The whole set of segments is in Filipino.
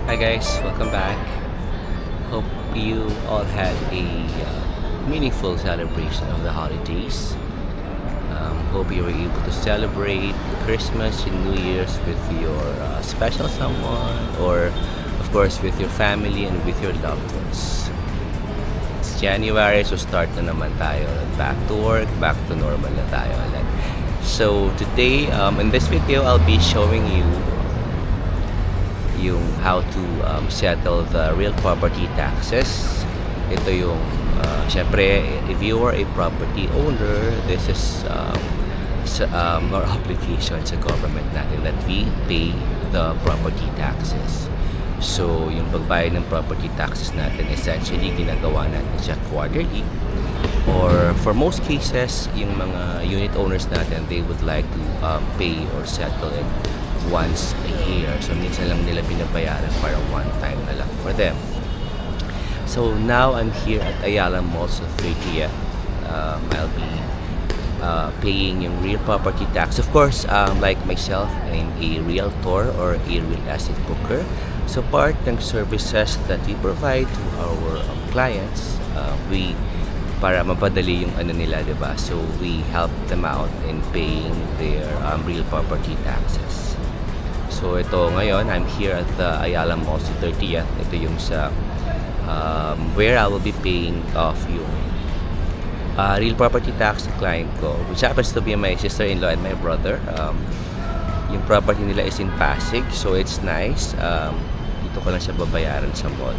Hi guys, welcome back. Hope you all had a meaningful celebration of the holidays. Hope you were able to celebrate Christmas and New Year's with your special someone, or of course with your family and with your loved ones. It's January, so start na naman tayo. Back to work, back to normal na tayo ulit. So today, in this video, I'll be showing you yung how to settle the real property taxes. Ito yung syempre, if you are a property owner, this is our obligation sa government natin that we pay the property taxes. So yung pagbayad ng property taxes natin, essentially ginagawa natin siya quarterly, or for most cases yung mga unit owners natin, they would like to pay or settle it once a year. So minsan lang nila binabayaran, para one time na lang for them. So now I'm here at Ayala Mall sa 30th. I'll be paying yung real property tax. Of course, like myself, I'm a realtor or a real estate broker. So part ng services that we provide to our clients, we para mapadali yung ano nila, diba? So we help them out in paying their real property taxes. So ito ngayon, I'm here at the Ayala Mall sa 30th. Ito yung sa where I will be paying off yung real property tax sa client ko, which happens to be my sister-in-law and my brother. Yung property nila is in Pasig, so it's nice. Dito ko lang siya babayaran sa mall.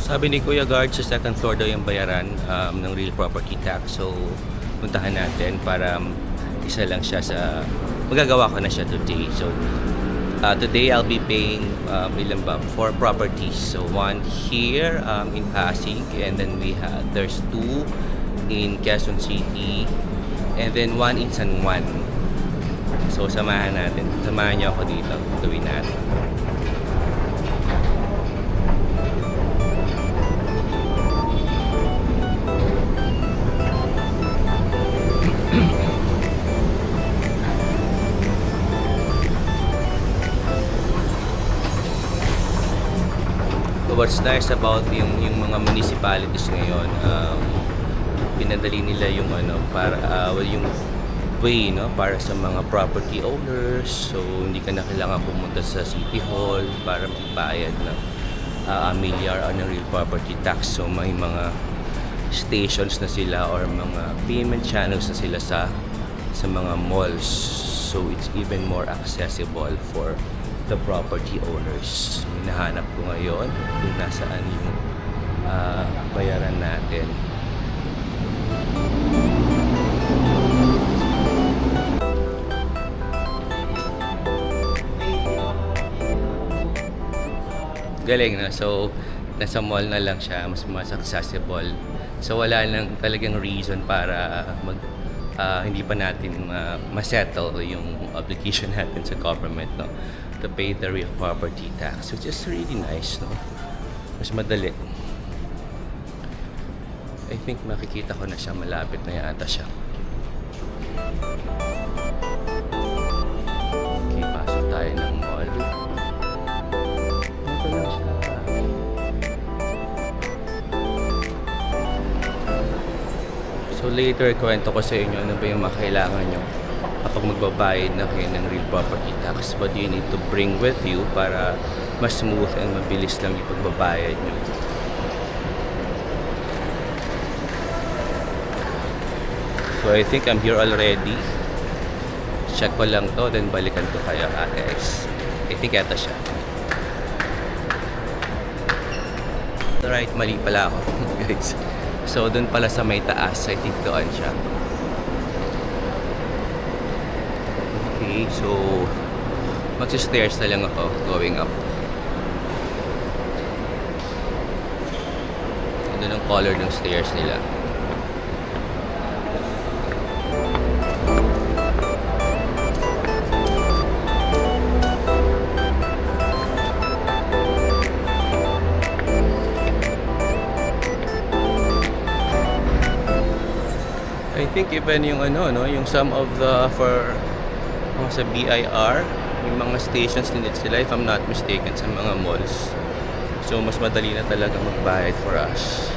Sabi ni Kuya Guard, sa second floor daw yung bayaran ng real property tax. So puntahan natin para isa lang siya sa magagawa ko na siya today. So today I'll be paying ilan ba? 4 properties. So one here in Pasig, and then there's 2 in Quezon City, and then 1 in San Juan. So samahan niyo ako dito, gawin natin. What's nice about yung mga municipalities ngayon, pinadali nila yung para yung way para sa mga property owners. So hindi ka na kailangan pumunta sa City Hall para magbayad ng milyar ng real property tax. So may mga stations na sila or mga payment channels na sila sa mga malls. So it's even more accessible for the property owners. Hinahanap ko ngayon kung nasaan yung bayaran natin. Galing na. So nasa mall na lang siya, mas accessible. So wala lang talagang reason para hindi pa natin ma-settle yung obligation natin sa government, no, to pay the real property tax, which is really nice, no? Mas madali. I think makikita ko na siya, malapit na yata siya. Okay, pasok tayo ng mall. Ito lang siya. So later, kwento ko sa inyo ano ba yung makailangan nyo kapag magbabayad na kayo ng real property tax. What do you need to bring with you para mas smooth and mabilis lang yung pagbabayad nyo. So I think I'm here already. Check ko lang to, then balikan ko kayo, guys. I think eto siya. Alright, mali pala ako, guys. So dun pala sa may taas, I think doon siya. Okay, so magsi-stairs na lang ako going up. Ano ng color ng stairs nila. I think even yung yung some of the for sa BIR, May mga stations din sila if I'm not mistaken sa mga malls. So mas madali na talaga magbayad for us.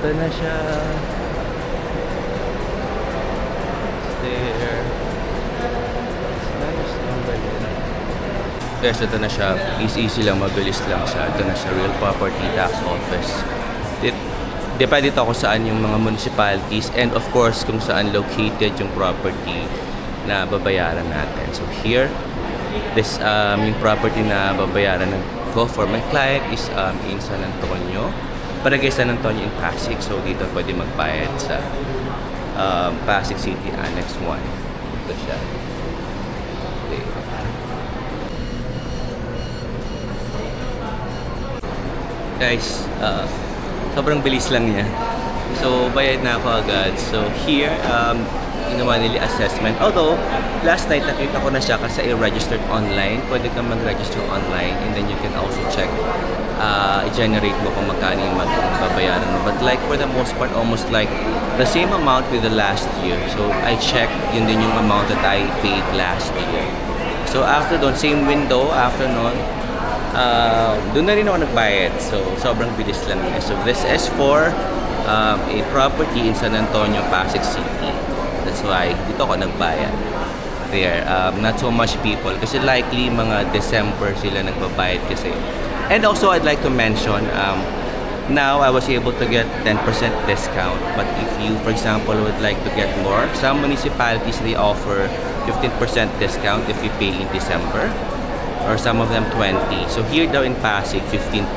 Ito na siya. There. It's nice. Ang galing. Guys, ito na siya. Easy lang, mabilis lang siya. Ito na siya, Real Property Tax Office. Depende ito kung saan yung mga municipalities and of course kung saan located yung property na babayaran natin. So here, this yung property na babayaran ko for my client is in San Antonio. Barangay San Antonio in Pasig. So dito pwede magbayad sa Pasig City Annex 1. Ito siya. Okay. Guys, sobrang bilis lang niya. So, bayad na ako agad. So, here, ginawa nila assessment. Although, last night nakita ko na siya kasi i-registered online. Pwede kang mag-register online and then you can also check, i-generate mo kung magkano yung magbabayaran mo. But like for the most part, almost like the same amount with the last year. So, I checked, yun din yung amount that I paid last year. So, after doon, same window, after noon, doon na rin ako nagbayad. So, sobrang bilis lang niya. So, this is for a property in San Antonio, Pasig City. That's why dito ako nagbayad. There, not so much people. Kasi likely, mga December sila nagbabayad kasi. And also, I'd like to mention, now I was able to get 10% discount. But if you, for example, would like to get more, some municipalities, they offer 15% discount if you pay in December. Or some of them 20. So here daw in Pasig, 15%.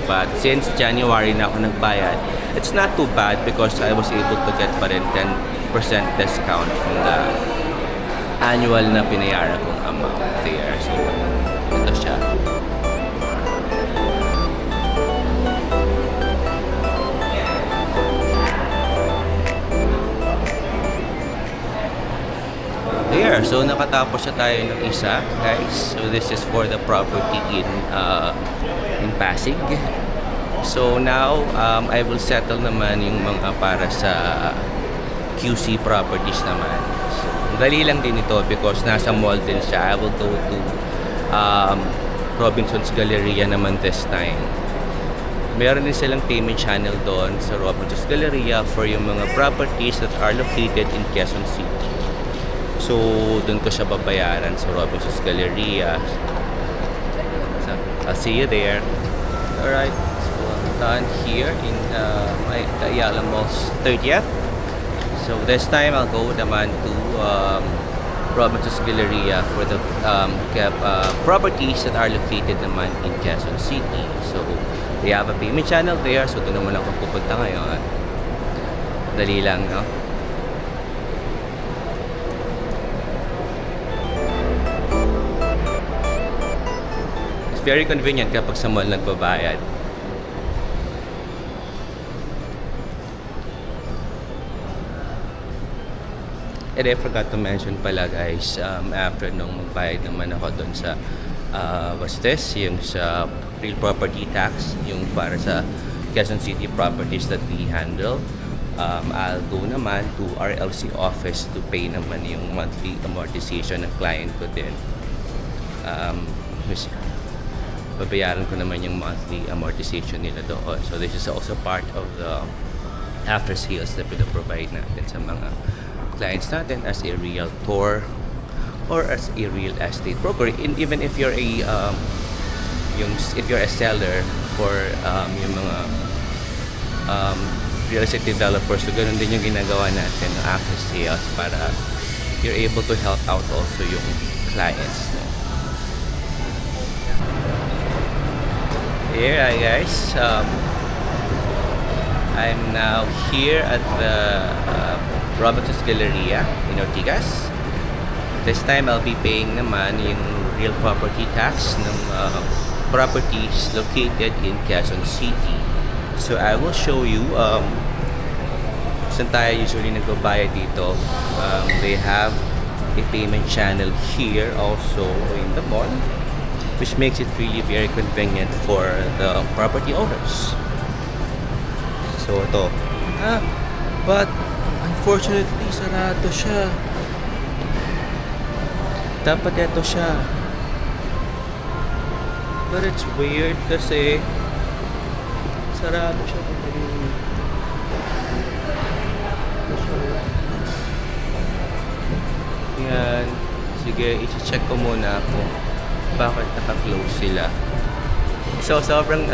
But since January na ako nagbayad, it's not too bad because I was able to get pa rin 10% discount from the annual na pinayaran kong amount there. So, ito siya. There, so nakatapos na tayo ng isa, guys. So this is for the property in Pasig. So now, I will settle naman yung mga para sa QC properties naman. So, dali lang din ito because nasa mall din siya. I will go to Robinson's Galleria naman this time. Meron din silang payment channel doon sa Robinson's Galleria for yung mga properties that are located in Quezon City. So, doon ko siya babayaran sa Robinson's Galleria. So, I'll see you there. Alright, so I'm done here in Ayala Mall's 30th. So, this time I'll go naman to Robinson's Galleria for the properties that are located naman in Quezon City. So, they have a payment channel there. So, doon naman ako pupunta ngayon. Dali lang, no? Very convenient kapag sa mall nagbabayad. And I forgot to mention pala guys, after nung magbayad naman ako doon sa what's this? Yung sa real property tax, yung para sa Quezon City properties that we handle. I'll go naman to RLC office to pay naman yung monthly amortization ng client ko din. Babayaran ko naman yung monthly amortization nila doon. So this is also part of the after sales that provide natin sa mga clients natin as a realtor or as a real estate broker. Even if you're a if you're a seller for yung mga real estate developers, so ganun din yung ginagawa natin after sales para you're able to help out also yung clients. Here, hi guys. I'm now here at the Robinson's Galleria in Ortigas. This time, I'll be paying naman yung real property tax ng properties located in Quezon City. So, I will show you saan tayo usually nagbabayad dito. They have a payment channel here also in the mall, which makes it really very convenient for the property owners. So ito. But unfortunately sarado siya. Dapat ito siya. But it's weird kasi sarado siya. Yan. Sige, i-check ko muna kung bakit naka-close sila. So, sobrang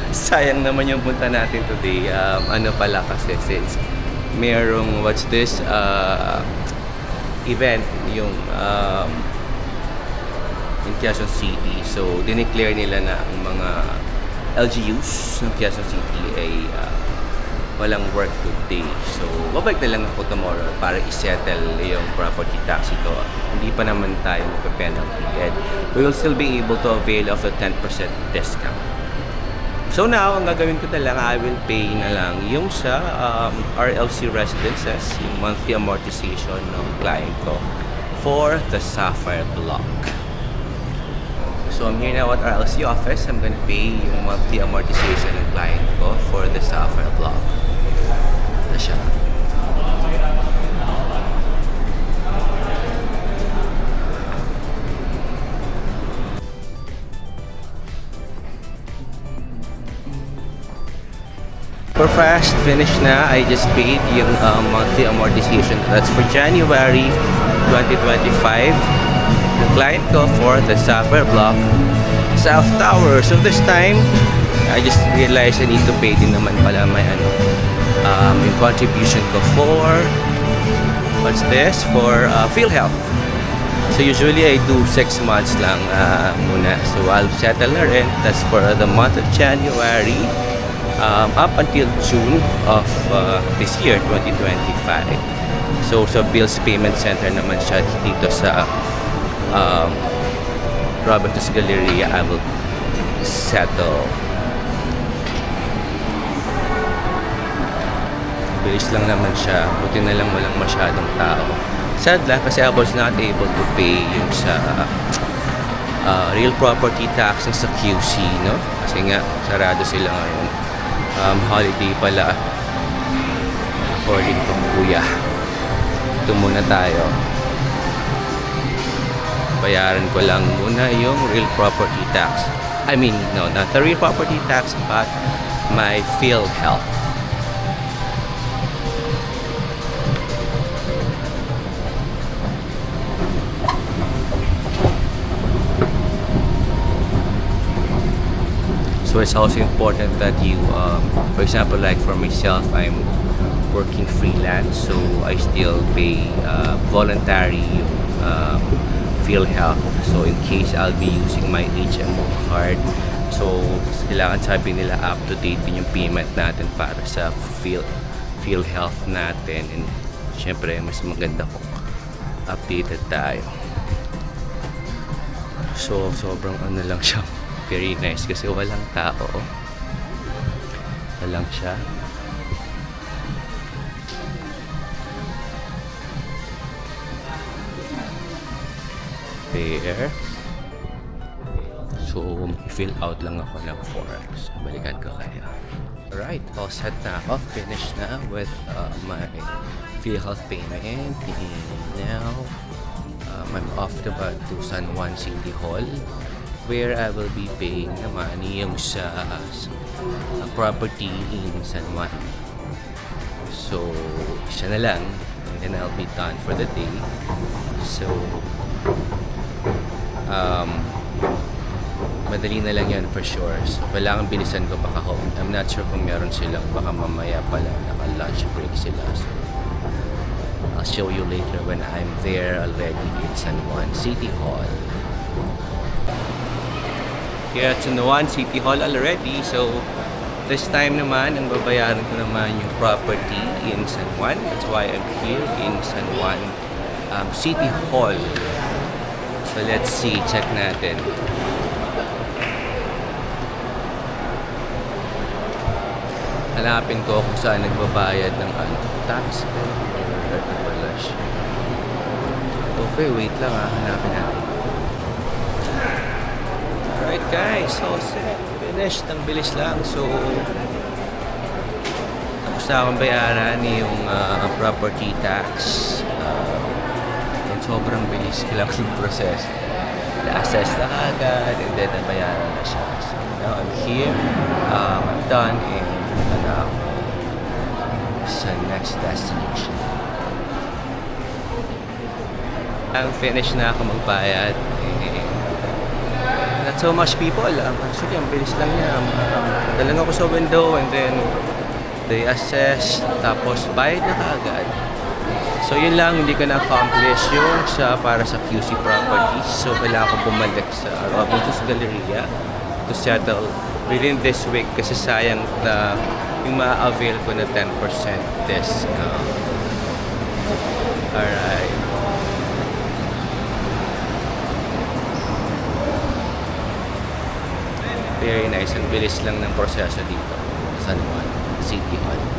sayang naman yung punta natin today. Ano pala kasi since merong, what's this, event, yung in Quezon City. So, dineclare nila na ang mga LGUs ng Quezon City ay walang work today. So, babalik na lang ako tomorrow para i-settle yung property tax ito. Hindi pa naman tayo magpa-penalty and we will still be able to avail of the 10% discount. So now, ang gagawin ko na lang, I will pay na lang yung sa RLC Residences, yung monthly amortization ng client ko for the Sapphire Block. So I'm here now at RLC office. I'm gonna pay yung monthly amortization ng client ko for the Sapphire Block. Na siya. For fast finish na, I just paid yung monthly amortization. That's for January 2025. The client ko for the Sapphire Block, South Tower. So this time, I just realized I need to pay din naman pala my yung contribution ko for, what's this? For PhilHealth. So usually I do 6 months lang muna. So I'll settle na rin. That's for the month of January. Up until June of this year, 2025. So sa Bills Payment Center naman siya dito sa Roberto's Galleria. I will settle. Bilis lang naman siya. Buti na lang walang masyadong tao. Sad lang kasi I was not able to pay yung sa real property tax sa QC, no? Kasi nga sarado sila ngayon. Holiday pala according to Kuya. Ito muna tayo. Bayaran ko lang muna yung real property tax. I mean, no, not the real property tax but my PhilHealth. So it's also important that you, for example, like for myself, I'm working freelance, so I still pay voluntary PhilHealth. So in case I'll be using my HMO card, so kailangan sabi nila up to date din yung payment natin para sa PhilHealth natin. And syempre, mas maganda kung updated tayo. So sobrang ano lang siya. Very nice kasi walang tao. Walang siya. There. So, fill out lang ako ng forms. Balikan ko kayo. Alright, all set na ako. Finished na with my PhilHealth payment. And now, I'm off to San Juan City Hall, where I will be paying naman yung sa property in San Juan. So, isa na lang and then I'll be done for the day. So, madali na lang yan for sure. So, kailangan bilisan ko baka home. I'm not sure kung meron silang, baka mamaya pala naka-lunch break sila. So, I'll show you later when I'm there already in San Juan City Hall. Here at San Juan City Hall already. So, this time naman, ang babayaran ko naman yung property in San Juan. That's why I'm here in San Juan City Hall. So, let's see. Check natin. Hanapin ko kung saan nagbabayad ng tax. Okay, wait lang hanapin natin. Alright guys, so set. Finished. Ang bilis lang. So, tapos na akong bayaran yung property tax. sobrang bilis lang ng proseso. Na-assess na agad and then nabayaran na siya. So now I'm here, I'm done and now sa next destination. Ang finish na ako magbayad. Not so much people. Actually, ang bilis lang niya. Dalang ako sa window and then they assess, tapos bayad na kaagad. So yun lang, hindi ko na-accomplish yung para sa QC Properties. So kailangan ko bumalik sa Robinsons Galleria to settle within this week kasi sayang na yung ma-avail ko na 10% discount. Alright. Very nice. Ang bilis lang ng proseso dito sa San Juan City Hall.